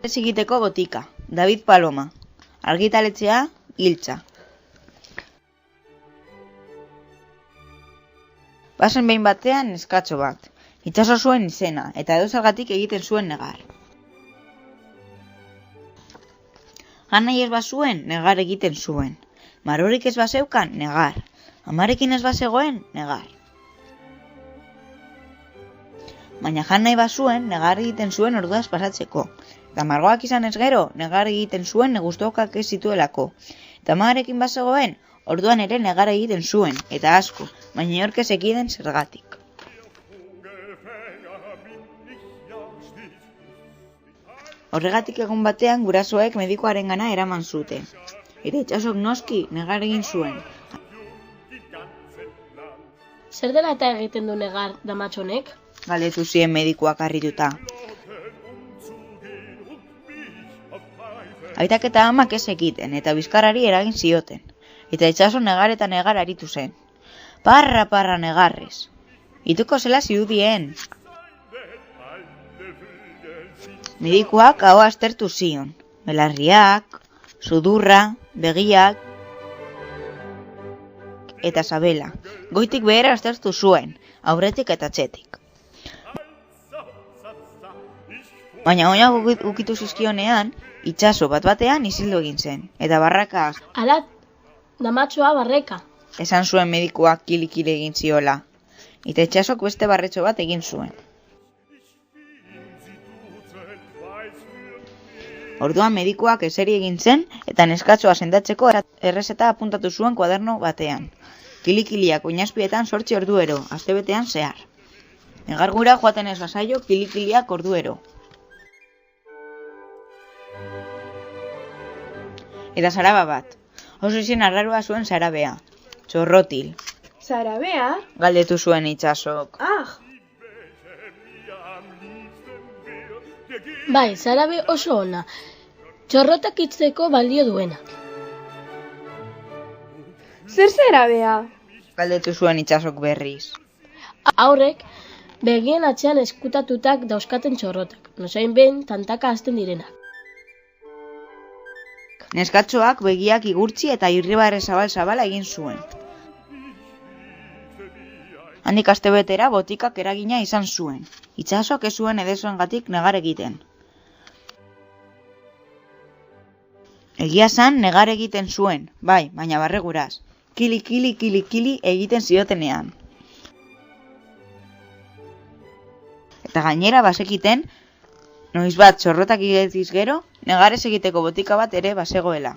Ez egiteko botika, David Paloma. Argitaletxea, Giltza. Bazen behin batean neskatxo bat. Itsaso zuen izena, eta edozergatik egiten zuen negar. Han nahi ez bazuen, negar egiten zuen. Marorik ez bazeukan, negar. Amarekin ez bazegoen, negar. Baina jan nahi bazuen, negar egiten zuen orduaz pasatzeko. Eta margoak izan ez gero, negar egiten zuen negustokak ez zituelako. Eta amarekin bazegoen, orduan ere negar egiten zuen, eta asko, baina inork ez ekiden zergatik. Horregatik egun batean gurasoek medikuarengana eraman zuten. Eta Itsasok noski negar egin zuen. Zer dela eta egiten du negar damatxonek? Galdetu zien medikuak harrituta. Aitak eta amak ez ekiten, eta bizkarrari eragin zioten. Eta Itsaso negar eta negar aritu zen. Parra negarrez. Ituko zela zirudien. Medikuak hau aztertu zion. Belarriak, sudurra, begiak eta sabela. Goitik behera aztertu zuen, aurretik eta atzetik. Baina oinak ukitu zizkionean, Itsaso bat-batean isildu egin zen, eta barraka Ala, damatxoa barreka. esan zuen medikuak kili-kili egin ziola, eta Itsasok beste barretxo bat egin zuen. Orduan medikuak eseri egin zen, eta neskatxoa sendatzeko errezeta apuntatu zuen kuaderno batean. Kili-kiliak oinazpietan 8 orduero, astebetean zehar. Negargura joaten ez bazaio kili-kiliak orduero. Eta zaraba bat. Oso izen arraroa zuen zarabea. Txorrotil. Zarabea? Galdetu zuen Itsasok. Bai, zarabe oso ona. Txorrotak itzeko balio duena. Zer zarabea? Galdetu zuen Itsasok berriz. Haurrek, begien atzean eskutatutak dauzkaten txorrotak. Nozain behin tantaka hasten direnak. Neskatxoak begiak igurtzi eta irribarre zabal-zabala egin zuen. Handik astebetera botikak eragina izan zuen. Itsasok ez zuen edesoengatik negar egiten. Egia zan negar egiten zuen, bai, baina barreguraz. Kili egiten ziotenean. Eta gainera bazekiten, noiz bat txorrotak igetiz gero, negarez egiteko botika bat ere bazegoela.